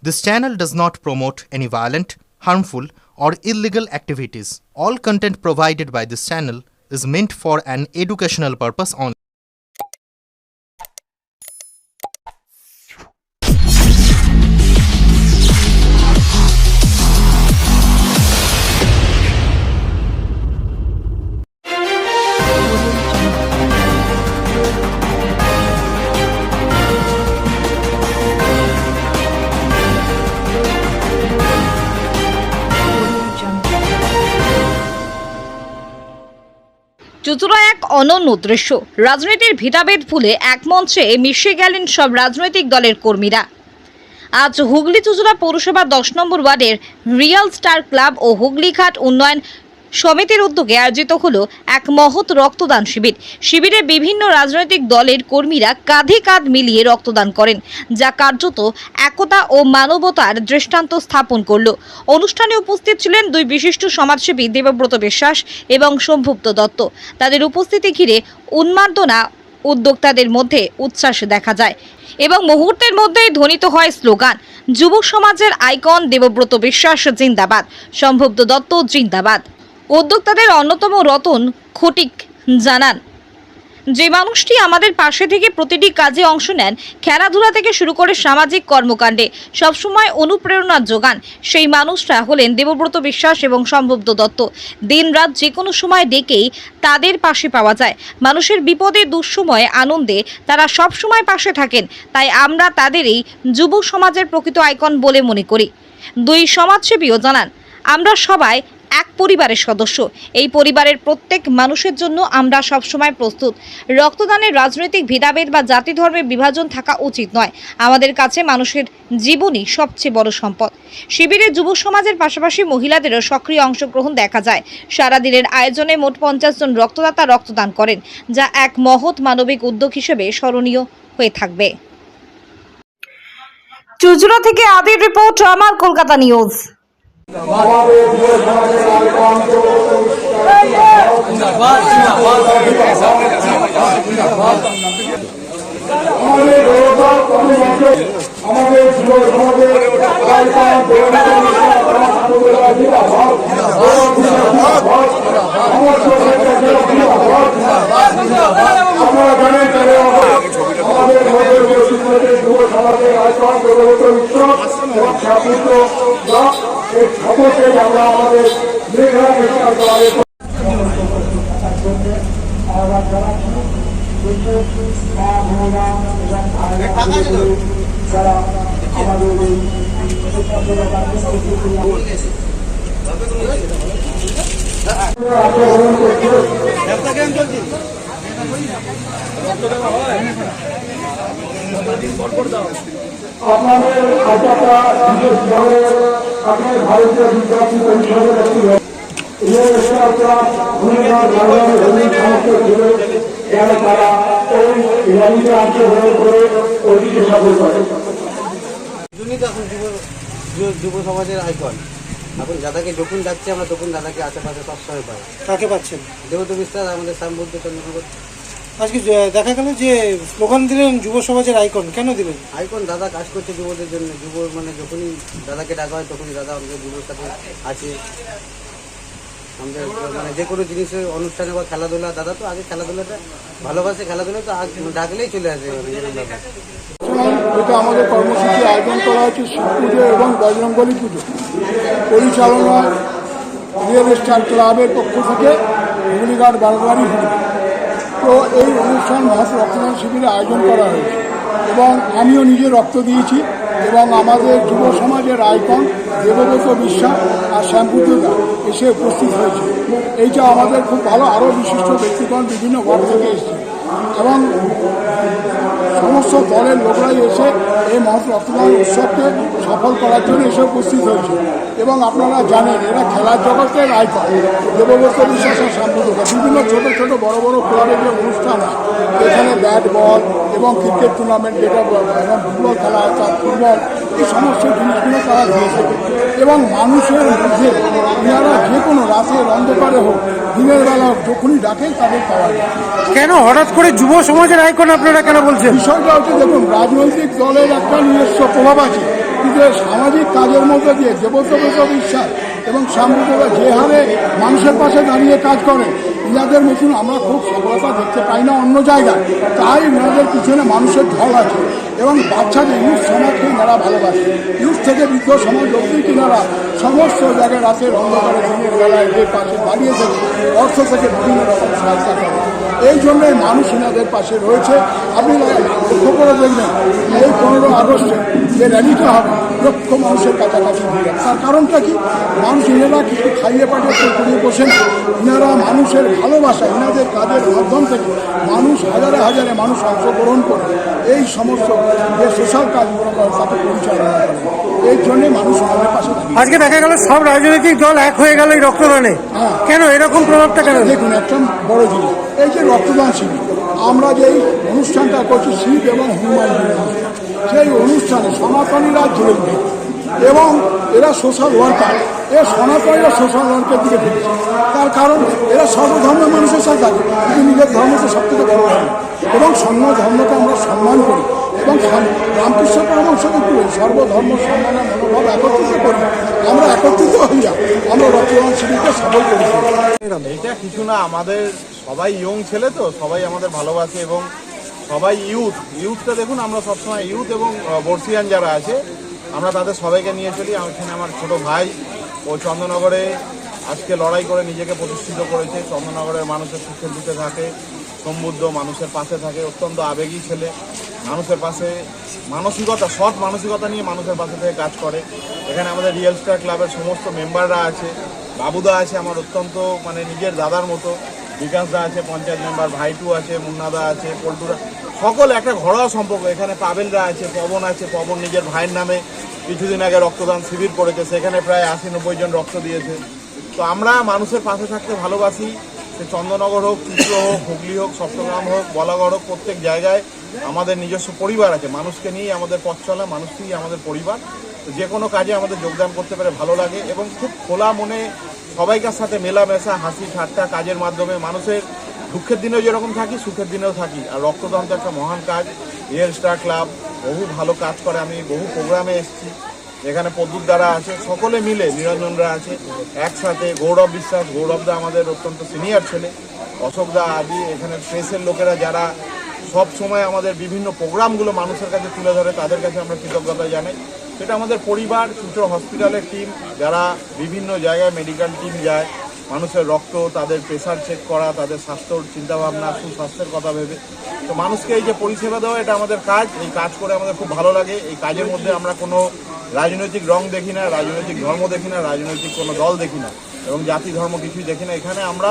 This channel does not promote any violent, harmful, or illegal activities. All content provided by this channel is meant for an educational purpose only. চুঁচুড়া এক অনন্য দৃশ্য। রাজনীতির ভেদাভেদ ভুলে এক মঞ্চে মিশে গেলেন সব রাজনৈতিক দলের কর্মীরা। আজ হুগলি চুঁচুড়া পৌরসভা 10 নম্বর ওয়ার্ডের রিয়াল স্টার ক্লাব ও হুগলিঘাট উন্নয়ন সমিতির উদ্যোগে আয়োজিত হলো এক মহৎ রক্তদান শিবির। শিবিরে বিভিন্ন রাজনৈতিক দলের কর্মীরা কাঁধে কাঁধ মিলিয়ে রক্তদান করেন, যা কার্যত একতা ও মানবতার দৃষ্টান্ত স্থাপন করল। অনুষ্ঠানে উপস্থিত ছিলেন দুই বিশিষ্ট সমাজসেবী দেবব্রত বিশ্বাস এবং সম্ভুক্ত দত্ত। তাদের উপস্থিতি ঘিরে উন্মাদনা উদ্যোক্তাদের মধ্যে উচ্ছ্বাস দেখা যায় এবং মুহূর্তের মধ্যেই ধ্বনিত হয় স্লোগান, যুব সমাজের আইকন দেবব্রত বিশ্বাস জিন্দাবাদ, সম্ভুক্ত দত্ত জিন্দাবাদ। উদ্যোক্তাদের অন্যতম রতন খটিক জানান, যে মানুষটি আমাদের পাশে থেকে প্রতিটি কাজে অংশ নেন, খেলাধুলা থেকে শুরু করে সামাজিক কর্মকাণ্ডে সবসময় অনুপ্রেরণা যোগান, সেই মানুষরা হলেন দেবব্রত বিশ্বাস এবং সম্ভুক্ত দত্ত। দিনরাত যে কোনো সময় ডেকেই তাদের পাশে পাওয়া যায়। মানুষের বিপদে দুঃসময়ে আনন্দে তারা সব সময় পাশে থাকেন, তাই আমরা তাদেরই যুব সমাজের প্রকৃত আইকন বলে মনে করি। দুই সমাজসেবীও জানান, আমরা সবাই এক পরিবারের সদস্য। এই পরিবারের প্রত্যেক মানুষের জন্য আমরা সবসময় প্রস্তুত। রক্তদানের রাজনৈতিক ভেদাভেদ বা জাতি ধর্মের বিভাজন থাকা উচিত নয়। আমাদের কাছে মানুষের জীবনই সবচেয়ে বড় সম্পদ। শিবিরে যুব সমাজের পাশাপাশি মহিলাদেরও সক্রিয় অংশগ্রহণ দেখা যায়। সারাদিনের আয়োজনে মোট 50 জন রক্তদাতা রক্তদান করেন, যা এক মহৎ মানবিক উদ্যোগ হিসেবে স্মরণীয় হয়ে থাকবে। চুঁচুড়া থেকে আদির রিপোর্ট, আমার কলকাতা নিউজ। আপনাদের খাতাটা বিশেষ করে আপনার ভারতীয় বিদ্যার্থী পরিষদের একটি যারা তারা ওই র্যালিতে অংশগ্রহণ করে ওইদিকে সফল করে। যুব সমাজের আইকন এখন দাদাকে যখন যাচ্ছে আমরা তখন দাদাকে আশেপাশে সবসময় পাই। কাকে পাচ্ছেন? দেবব্রত বিশ্বাস, আমাদের শ্যামবুদ্ধ চন্দ্রনগর। আজকে দেখা গেল যে স্লোগান দিলেন যুব সমাজের আইকন, কেন দিলেন? আইকন দাদা কাজ করছে যুবদের জন্য। যুব মানে যখনই দাদাকে ডাকা হয় তখনই দাদা আমাদের যুবর সাথে আছে। আমাদের মানে যে কোনো জিনিসের অনুষ্ঠানে বা খেলাধুলা, দাদা তো আগে খেলাধুলাটা ভালোবাসে, খেলাধুলা তো ডাকলেই চলে আসে। এটা আমাদের কর্মসূচি আয়োজন করা হচ্ছে শিব পুজো এবং বজরঙ্গলী পুজো পরিচালনা রিয়েল স্টার ক্লাবের পক্ষ থেকে হুগলিঘাট বারোয়ারি হুগলি। তো এই অনুষ্ঠান মহৎ রক্তদান শিবিরে আয়োজন করা হয়েছে এবং আমিও নিজে রক্ত দিয়েছি এবং আমাদের যুব সমাজের আইকন দেবব্রত বিশ্বাস আর শ্যামপুত্রদা এসে উপস্থিত হয়েছে। এইটা আমাদের খুব ভালো। আরও বিশিষ্ট ব্যক্তিগণ বিভিন্ন ওয়ার্ড থেকে এসেছে এবং সমস্ত দলের লোকরাই এসে এই মহৎ রক্তদান উৎসবকে সফল করার জন্য এসে উপস্থিত হয়েছে। এবং আপনারা জানেন এরা খেলার জগতের আইকন দেবব্রত বিশ্বাস আর শ্যামপুত্রদা। বিভিন্ন ছোটো ছোটো বড় বড় ক্লাবের যে অনুষ্ঠান হয় এখানে ব্যাট বল এবং ক্রিকেট টুর্নামেন্ট যেটা এবং ফুটবল খেলা হয়, তার ফুটবল, এই সমস্ত জিনিসগুলো তারা দিয়েছে এবং মানুষের মধ্যে এনারা যে কোনো রাতের অন্ধকারে হোক দিনের বেলা যখনই ডাকেন তাদের পাওয়া যায়। কেন হঠাৎ করে যুব সমাজের আইকন আপনারা কেন বলছেন? বিষয়টা হচ্ছে, দেখুন, রাজনৈতিক দলের একটা নিজস্ব প্রভাব আছে, কিন্তু যে সামাজিক কাজের মধ্যে দিয়ে দেবত্ব বিশ্বাস এবং সাম্প্রদায়িকতা যে হারে মানুষের পাশে দাঁড়িয়ে কাজ করে, ইনাদের মতন আমরা খুব সফলতা দেখতে পাই না অন্য জায়গায়। তাই ইনাদের পিছনে মানুষের ঢল আছে এবং বাচ্চাদের ইউথ সমাজকে এনারা ভালোবাসে। ইউথ থেকে বৃদ্ধ সমাজ অব্দি কিনারা সমস্ত জায়গায় রাতের অন্ধকারে দিনের বেলায় এদের পাশে দাঁড়িয়ে থেকে অর্থ থেকে বিভিন্ন রকম সহায়তা করে। এই জন্যই মানুষ এনাদের পাশে রয়েছে। আপনি লক্ষ্য করে দেখবেন এই 15 আগস্টে যে র্যালিটা হবে লক্ষ মানুষের কাছাকাছি ভিড়। তার কারণটা কি? মানুষ এনারা কিছু খাইয়ে পাঠিয়ে করে বসে না, এনারা মানুষের ভালোবাসা, এনাদের কাজের মাধ্যম থেকে মানুষ হাজারে হাজারে মানুষ অংশগ্রহণ করে এই সমস্ত যে সোশ্যাল কাজগুলো করে তাকে পরিচালনা করে। এই জন্যে মানুষ আমাদের পাশে দাঁড়িয়ে। আজকে দেখা গেল সব রাজনৈতিক দল এক হয়ে গেল এই রক্তদানে। কেন এরকম প্রভাবটা কেন? দেখুন, একটা বড় জিনিস এই যে রক্তদান শিবির, আমরা যে এই অনুষ্ঠানটা করছি শিব এবং হনুমান অনুষ্ঠান, সেই অনুষ্ঠানে সনাতনীরা জড়িত এবং এরা সোশ্যাল ওয়ার্কার। এরা সনাতনীরা সোশ্যাল ওয়ার্কের দিকে ফিরেছে। তার কারণ এরা সর্বধর্মের মানুষের সাথে থাকে, কিন্তু নিজের ধর্মকে সব থেকে বড় ধর্ম এবং সর্ব ধর্মকে আমরা সম্মান করি এবং রামকৃষ্ণ পরমহংসকে করি সর্বধর্ম সম্মানের মনোভাব একত্রিত করি। আমরা একত্রিত হইয়া আমরা রক্তদান শিবিরকে সফল করেছি। এটা কিছু না, আমাদের সবাই ইয়ং ছেলে তো, সবাই আমাদের ভালোবাসে এবং সবাই ইউথটা দেখুন, আমরা সবসময় ইউথ এবং বর্ষিয়ান যারা আছে আমরা তাদের সবাইকে নিয়ে চলি। এখানে আমার ছোট ভাই, ও চন্দননগরে আজকে লড়াই করে নিজেকে প্রতিষ্ঠিত করেছে। চন্দননগরের মানুষের সুখের দিকে থাকে, সমৃদ্ধ মানুষের পাশে থাকে, অত্যন্ত আবেগী ছেলে, মানুষের পাশে মানসিকতা, সৎ মানসিকতা নিয়ে মানুষের পাশে থেকে কাজ করে। এখানে আমাদের রিয়েল স্টার ক্লাবের সমস্ত মেম্বাররা আছে, বাবুদা আছে আমার অত্যন্ত মানে নিজের দাদার মতো, বিকাশ দা আছে পঞ্চায়েত মেম্বার, ভাইটু আছে, মুন্নাদা আছে, পল্টুরা, সকল একটা ঘরোয়া সম্পর্ক। এখানে পাবেলরা আছে, পবন আছে, পবন নিজের ভাইয়ের নামে কিছুদিন আগে রক্তদান শিবির করেছে, সেখানে প্রায় 80-90 জন রক্ত দিয়েছে। তো আমরা মানুষের পাশে থাকতে ভালোবাসি, সে চন্দননগর হোক, চিত্র হোক, হুগলি হোক, চট্টগ্রাম হোক, বলাগড় হোক, প্রত্যেক জায়গায় আমাদের নিজস্ব পরিবার আছে। মানুষকে নিয়েই আমাদের পথ চলা, মানুষকেই আমাদের পরিবার। তো যে কোনো কাজে আমাদের যোগদান করতে পেরে ভালো লাগে এবং খুব খোলা মনে সবাইকার সাথে মেলামেশা, হাসি ঠাট্টা কাজের মাধ্যমে মানুষের দুঃখের দিনেও যেরকম থাকি, সুখের দিনেও থাকি। আর রক্তদান তো একটা মহান কাজ। রিয়েল স্টার ক্লাব বহু ভালো কাজ করে, আমি বহু প্রোগ্রামে এসেছি, এখানে পদ্মুর দ্বারা আছে, সকলে মিলে, নিরঞ্জনরা আছে একসাথে, গৌরব বিশ্বাস, গৌরবদা আমাদের অত্যন্ত সিনিয়র ছেলে, অশোকদা আদি, এখানে প্রেসের লোকেরা যারা সব সময় আমাদের বিভিন্ন প্রোগ্রামগুলো মানুষের কাছে তুলে ধরে, তাদের কাছে আমরা কৃতজ্ঞতা জানাই। সেটা আমাদের পরিবার, চিত্র হসপিটালের টিম, যারা বিভিন্ন জায়গায় মেডিকেল টিম যায়, মানুষের রক্ত, তাদের প্রেশার চেক করা, তাদের স্বাস্থ্যর চিন্তাভাবনা, সুস্বাস্থ্যের কথা ভেবে তো মানুষকে এই যে পরিষেবা দেওয়া, এটা আমাদের কাজ। এই কাজ করে আমাদের খুব ভালো লাগে। এই কাজের মধ্যে আমরা কোনো রাজনৈতিক রং দেখি না, রাজনৈতিক ধর্ম দেখি না, রাজনৈতিক কোনো দল দেখি না এবং জাতি ধর্ম কিছুই দেখি না। এখানে আমরা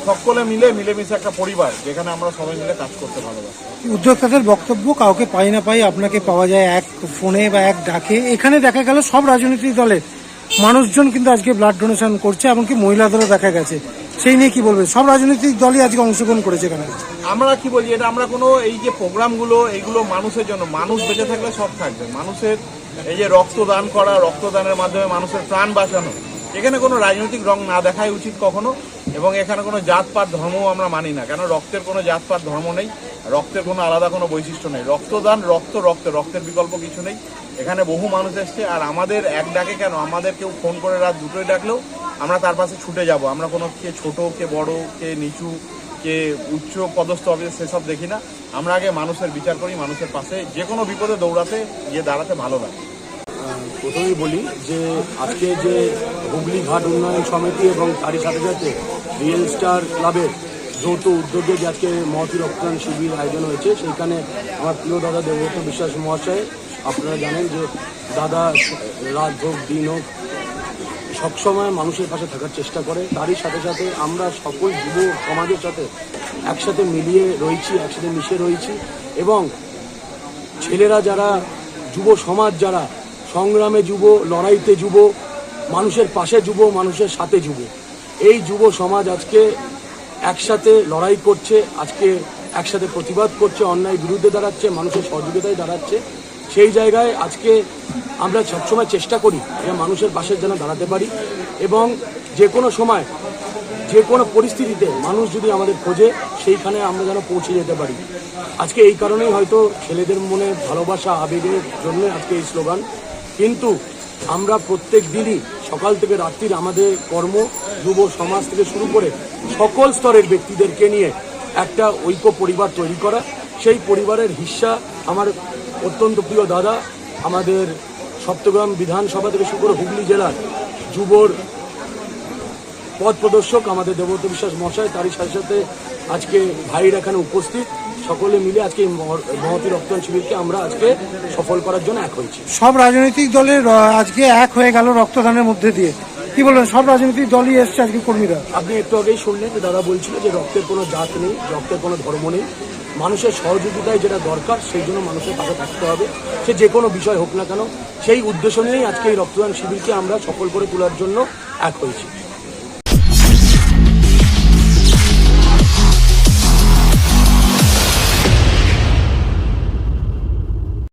সকলে মিলেমিশে একটা পরিবার, যেখানে আমরা সবাই মিলে কাজ করতে ভালোবাসি। উদ্যোক্তাদের বক্তব্য কাউকে পাই না পাই আপনাকে পাওয়া যায় এক ফোনে বা এক ডাকে। এখানে দেখা গেল সব রাজনৈতিক দলের মানুষজন কিন্তু আজকে ব্লাড ডোনেশন করছে, এমনকি মহিলাদেরও দেখা গেছে। সেই নিয়ে কি বলবেন? সব রাজনৈতিক দলই আজকে অংশগ্রহণ করেছে এখানে। আমরা কি বলি, এটা আমরা কোনো এই যে প্রোগ্রামগুলো, এইগুলো মানুষের জন্য, মানুষ বেঁচে থাকলে সব থাকবে। মানুষের এই যে রক্তদান করা, রক্তদানের মাধ্যমে মানুষের প্রাণ বাঁচানো, এখানে কোনো রাজনৈতিক রং না দেখাই উচিত কখনো। এবং এখানে কোনো জাতপাত ধর্মও আমরা মানি না, কেন রক্তের কোনো জাতপাত ধর্ম নেই, রক্তের কোনো আলাদা কোনো বৈশিষ্ট্য নেই। রক্তদান রক্তের বিকল্প কিছু নেই। এখানে বহু মানুষ এসছে, আর আমাদের এক ডাকে কেন, আমাদের কেউ ফোন করে রাত 2টোয় ডাকলেও আমরা তার পাশে ছুটে যাব। আমরা কোনো কে ছোট, কে বড়, কে নিচু, কে উচ্চ পদস্থ অফিস সেসব দেখি না। আমরা আগে মানুষের বিচার করি, মানুষের পাশে যে কোনো বিপদে দৌড়াতে গিয়ে দাঁড়াতে ভালো লাগে। প্রথমেই বলি যে আজকে যে হুগলি ঘাট উন্নয়ন সমিতি এবং তারই সাথে সাথে রিয়েল স্টার ক্লাবের যৌথ উদ্যোগে যে আজকে মহতি রক্তদান শিবির আয়োজন হয়েছে, সেইখানে আমার প্রিয় দাদা দেবব্রত বিশ্বাস মহাশয়, আপনারা জানেন যে দাদা রাত হোক দিন হোক সবসময় মানুষের পাশে থাকার চেষ্টা করে। তারই সাথে সাথে আমরা সকল যুব সমাজের সাথে একসাথে মিলিয়ে রয়েছি, একসাথে মিশে রয়েছি এবং ছেলেরা যারা, যুব সমাজ যারা সংগ্রামে যুব, লড়াইতে যুব, মানুষের পাশে যুব, মানুষের সাথে যুব, এই যুব সমাজ আজকে একসাথে লড়াই করছে, আজকে একসাথে প্রতিবাদ করছে, অন্যায় বিরুদ্ধে দাঁড়াচ্ছে, মানুষের সহযোগিতায় দাঁড়াচ্ছে। সেই জায়গায় আজকে আমরা সবসময় চেষ্টা করি যে মানুষের পাশে যেন দাঁড়াতে পারি এবং যে কোনো সময়, যে কোনো পরিস্থিতিতে মানুষ যদি আমাদের খোঁজে, সেইখানে আমরা যেন পৌঁছে যেতে পারি। আজকে এই কারণেই হয়তো ছেলেদের মনে ভালোবাসা, আবেগের জন্য আজকে এই স্লোগান কিন্তু আমরা প্রত্যেক দিনই সকাল থেকে রাত্রির আমাদের কর্ম যুব সমাজ থেকে শুরু করে সকল স্তরের ব্যক্তিদেরকে নিয়ে একটা ঐক্য পরিবার তৈরি করা। সেই পরিবারের হিস্সা আমার অত্যন্ত প্রিয় দাদা, আমাদের সপ্তগ্রাম বিধানসভা থেকে শুরু করে হুগলি জেলার যুবর পথ প্রদর্শক আমাদের দেবব্রত বিশ্বাস মশাই, তারই সাথে সাথে আজকে ভাইরা এখানে উপস্থিত, সকলে মিলে আজকে এই মহতী রক্তদান শিবিরকে আমরা আজকে সফল করার জন্য এক হয়েছি। সব রাজনৈতিক দলের আজকে এক হয়ে গেল রক্তদানের মধ্যে দিয়ে, কি বলবেন? সব রাজনৈতিক দলই এসছে আজকে কর্মীরা। আপনি একটু আগেই শুনলেন যে দাদা বলছিল যে রক্তের কোনো জাত নেই, রক্তের কোনো ধর্ম নেই, মানুষের সহযোগিতায় যেটা দরকার সেই জন্য মানুষের পাশে থাকতে হবে, সে যে কোনো বিষয় হোক না কেন। সেই উদ্দেশ্য নিয়েই আজকে এই রক্তদান শিবিরকে আমরা সফল করে তোলার জন্য এক হয়েছি।